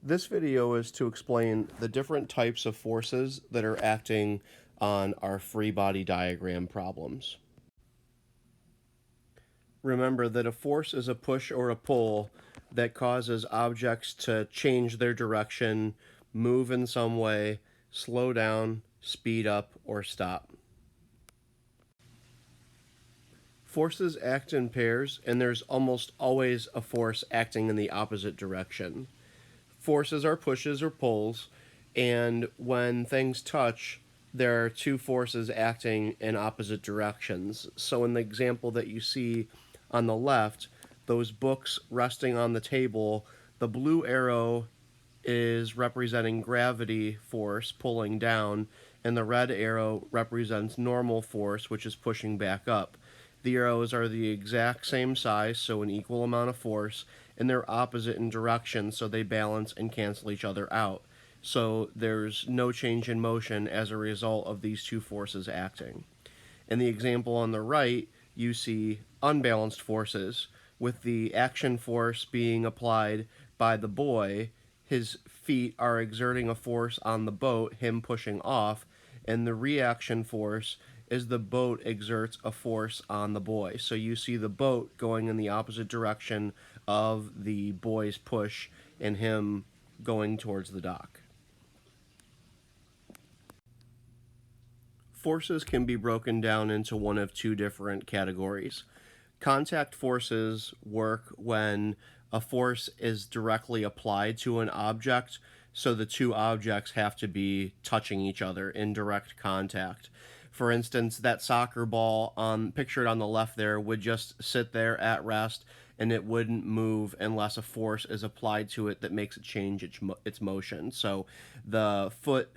This video is to explain the different types of forces that are acting on our free body diagram problems. Remember that a force is a push or a pull that causes objects to change their direction, move in some way, slow down, speed up, or stop. Forces act in pairs, and there's almost always a force acting in the opposite direction. Forces are pushes or pulls, and when things touch, there are two forces acting in opposite directions. So in the example that you see on the left, those books resting on the table, the blue arrow is representing gravity force pulling down, and the red arrow represents normal force, which is pushing back up. The arrows are the exact same size, so an equal amount of force, and they're opposite in direction, so they balance and cancel each other out. So there's no change in motion as a result of these two forces acting. In the example on the right, you see unbalanced forces, with the action force being applied by the boy. His feet are exerting a force on the boat, him pushing off, and the reaction force is the boat exerts a force on the boy. So you see the boat going in the opposite direction of the boy's push and him going towards the dock. Forces can be broken down into one of two different categories. Contact forces work when a force is directly applied to an object, so the two objects have to be touching each other in direct contact. For instance, that soccer ball pictured on the left there would just sit there at rest, and it wouldn't move unless a force is applied to it that makes it change its motion. So the foot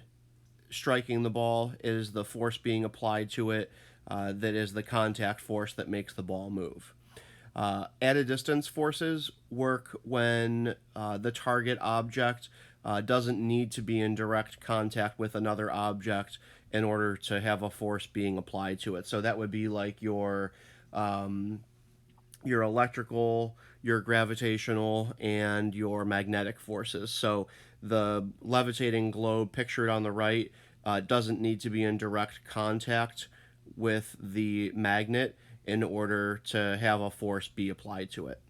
striking the ball is the force being applied to it that is the contact force that makes the ball move. At a distance forces work when the target object doesn't need to be in direct contact with another object in order to have a force being applied to it. So that would be like your electrical, your gravitational, and your magnetic forces. So the levitating globe pictured on the right doesn't need to be in direct contact with the magnet in order to have a force be applied to it.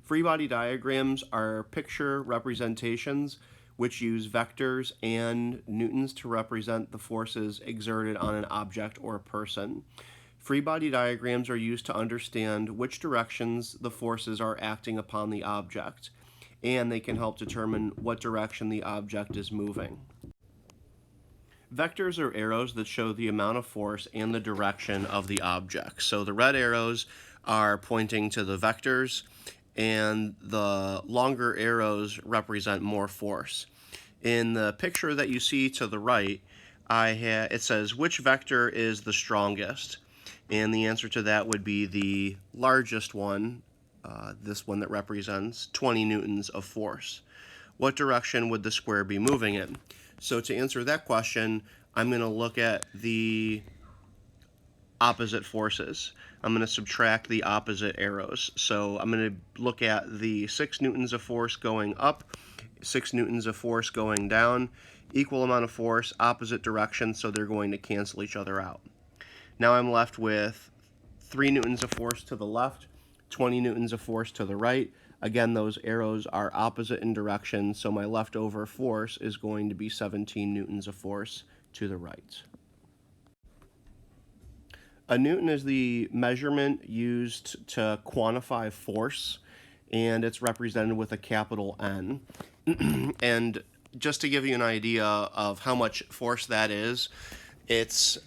Free body diagrams are picture representations which use vectors and newtons to represent the forces exerted on an object or a person. Free body diagrams are used to understand which directions the forces are acting upon the object, and they can help determine what direction the object is moving. Vectors are arrows that show the amount of force and the direction of the object. So the red arrows are pointing to the vectors, and the longer arrows represent more force. In the picture that you see to the right, it says which vector is the strongest, and the answer to that would be the largest one, this one that represents 20 newtons of force. What direction would the square be moving in? So to answer that question, I'm going to look at the opposite forces. I'm going to subtract the opposite arrows. So I'm going to look at the 6 newtons of force going up, 6 newtons of force going down, equal amount of force, opposite direction, so they're going to cancel each other out. Now I'm left with 3 newtons of force to the left, 20 newtons of force to the right. Again, those arrows are opposite in direction, so my leftover force is going to be 17 newtons of force to the right. A newton is the measurement used to quantify force, and it's represented with a capital N. And just to give you an idea of how much force that is, it's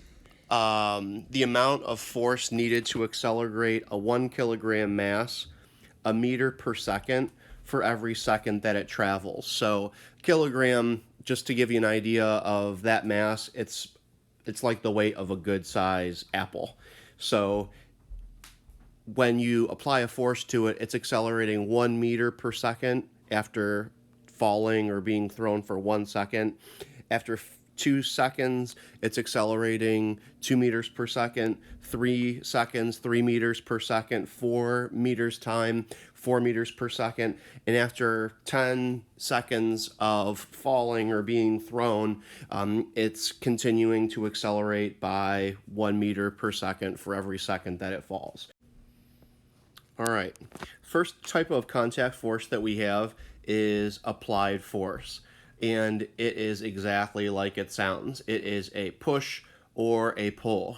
the amount of force needed to accelerate a 1 kilogram mass a meter per second for every second that it travels. So kilogram, just to give you an idea of that mass, it's like the weight of a good size apple. So when you apply a force to it, it's accelerating 1 meter per second after falling or being thrown for 1 second. After 2 seconds, it's accelerating 2 meters per second, 3 seconds, 3 meters per second, 4 meters time, 4 meters per second, and after 10 seconds of falling or being thrown, it's continuing to accelerate by 1 meter per second for every second that it falls. All right, first type of contact force that we have is applied force, and it is exactly like it sounds. It is a push or a pull.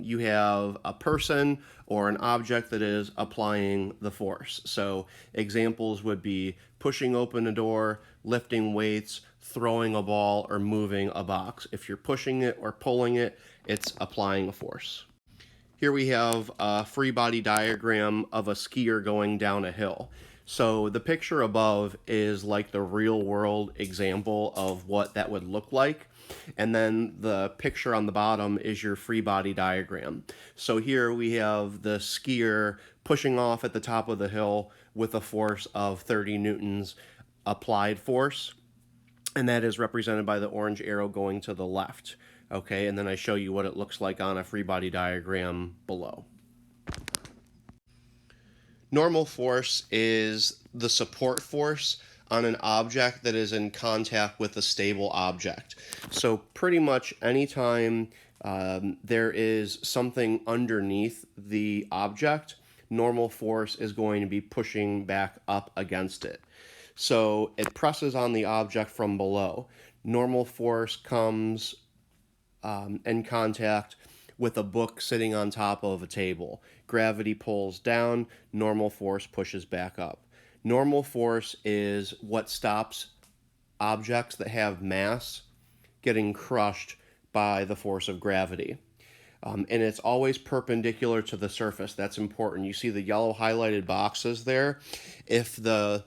You have a person or an object that is applying the force. So examples would be pushing open a door, lifting weights, throwing a ball, or moving a box. If you're pushing it or pulling it, it's applying a force. Here we have a free body diagram of a skier going down a hill. So the picture above is like the real world example of what that would look like. And then the picture on the bottom is your free body diagram. So here we have the skier pushing off at the top of the hill with a force of 30 newtons applied force. And that is represented by the orange arrow going to the left. Okay, and then I show you what it looks like on a free body diagram below. Normal force is the support force on an object that is in contact with a stable object. So pretty much anytime there is something underneath the object, normal force is going to be pushing back up against it. So it presses on the object from below. Normal force comes in contact with a book sitting on top of a table. Gravity pulls down, normal force pushes back up. Normal force is what stops objects that have mass getting crushed by the force of gravity. And it's always perpendicular to the surface. That's important. You see the yellow highlighted boxes there. If the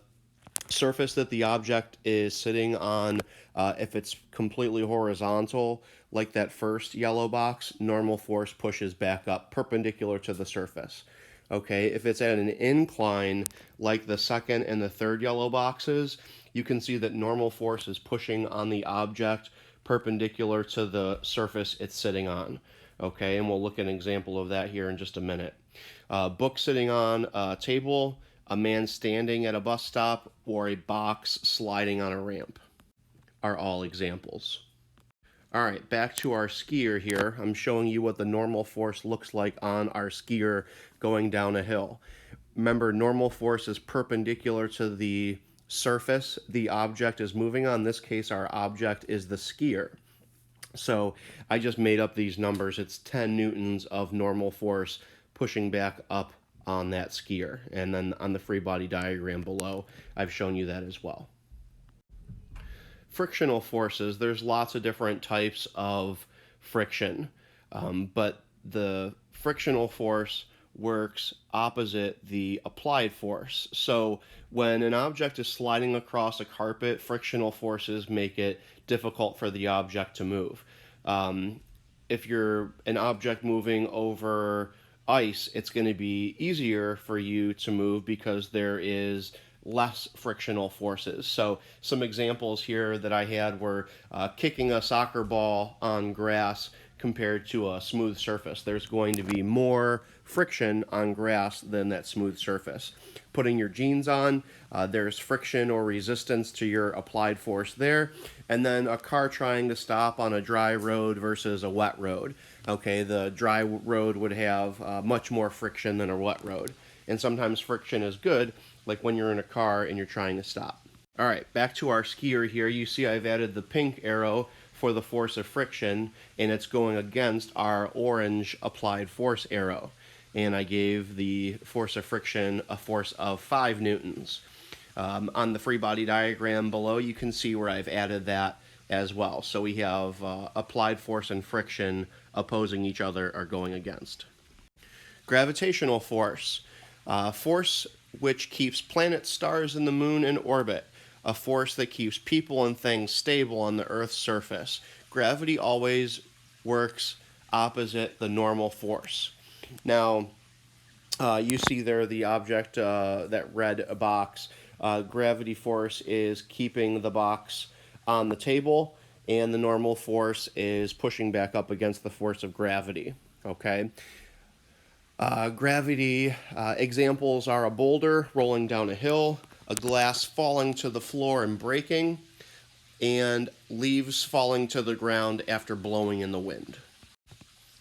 surface that the object is sitting on, if it's completely horizontal, like that first yellow box, normal force pushes back up perpendicular to the surface. Okay, if it's at an incline, like the second and the third yellow boxes, you can see that normal force is pushing on the object perpendicular to the surface it's sitting on. Okay, and we'll look at an example of that here in just a minute. Book sitting on a table, a man standing at a bus stop, or a box sliding on a ramp are all examples. All right, back to our skier here. I'm showing you what the normal force looks like on our skier going down a hill. Remember, normal force is perpendicular to the surface the object is moving on. In this case, our object is the skier. So I just made up these numbers. It's 10 newtons of normal force pushing back up on that skier. And then on the free body diagram below, I've shown you that as well. Frictional forces, there's lots of different types of friction, but the frictional force works opposite the applied force. So when an object is sliding across a carpet, frictional forces make it difficult for the object to move. If you're an object moving over ice, it's going to be easier for you to move because there is less frictional forces. So some examples here that I had were kicking a soccer ball on grass compared to a smooth surface. There's going to be more friction on grass than that smooth surface. Putting your jeans on, there's friction or resistance to your applied force there. And then a car trying to stop on a dry road versus a wet road. Okay, the dry road would have much more friction than a wet road. And sometimes friction is good, like when you're in a car and you're trying to stop. All right, back to our skier here. You see I've added the pink arrow for the force of friction, and it's going against our orange applied force arrow. And I gave the force of friction a force of 5 newtons. On the free body diagram below, you can see where I've added that as well. So we have applied force and friction opposing each other or going against. Gravitational force. Force which keeps planets, stars, and the moon in orbit. A force that keeps people and things stable on the Earth's surface. Gravity always works opposite the normal force. Now, you see there the object, that red box. Gravity force is keeping the box on the table, and the normal force is pushing back up against the force of gravity. Okay? Gravity examples are a boulder rolling down a hill, a glass falling to the floor and breaking, and leaves falling to the ground after blowing in the wind.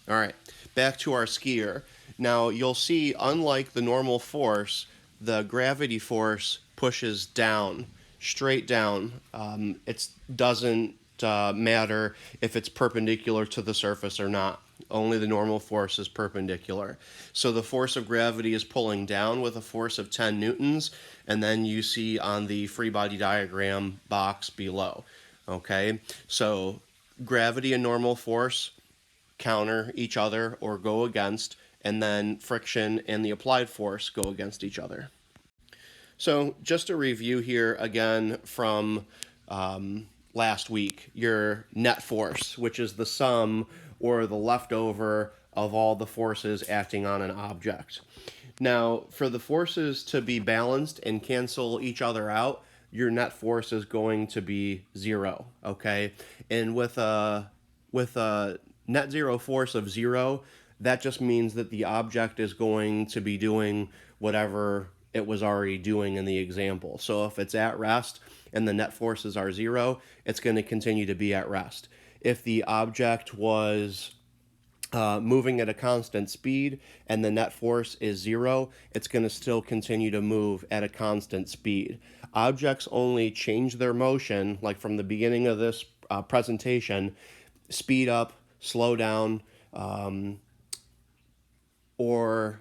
All right, back to our skier. Now you'll see, unlike the normal force, the gravity force pushes down, straight down. It doesn't matter if it's perpendicular to the surface or not. Only the normal force is perpendicular. So the force of gravity is pulling down with a force of 10 newtons, and then you see on the free body diagram box below. Okay, so gravity and normal force counter each other or go against, and then friction and the applied force go against each other. So just a review here again from last week, your net force, which is the sum or the leftover of all the forces acting on an object. Now, for the forces to be balanced and cancel each other out, your net force is going to be 0, okay? And with a net zero force of 0, that just means that the object is going to be doing whatever it was already doing in the example. So if it's at rest and the net forces are 0, it's going to continue to be at rest. If the object was moving at a constant speed and the net force is 0, it's going to still continue to move at a constant speed. Objects only change their motion, like from the beginning of this presentation, speed up, slow down, or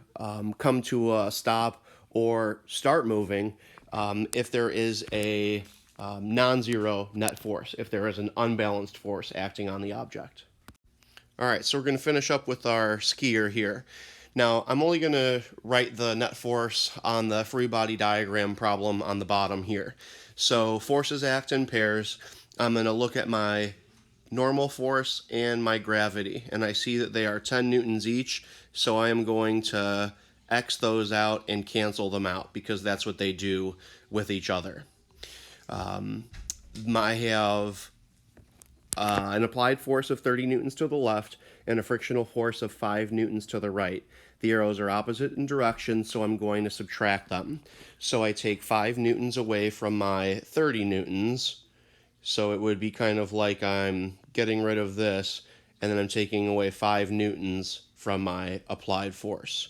come to a stop or start moving if there is a non-zero net force, if there is an unbalanced force acting on the object. All right, so we're going to finish up with our skier here. Now, I'm only going to write the net force on the free body diagram problem on the bottom here. So forces act in pairs. I'm going to look at my normal force and my gravity, and I see that they are 10 newtons each, so I am going to X those out and cancel them out because that's what they do with each other. I have an applied force of 30 newtons to the left and a frictional force of 5 newtons to the right. The arrows are opposite in direction, so I'm going to subtract them. So I take 5 newtons away from my 30 newtons, so it would be kind of like I'm getting rid of this, and then I'm taking away 5 newtons from my applied force.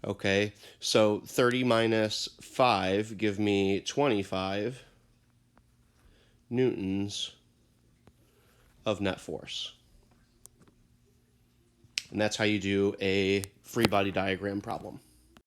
Okay, so 30 minus 5 give me 25 newtons of net force. And that's how you do a free body diagram problem.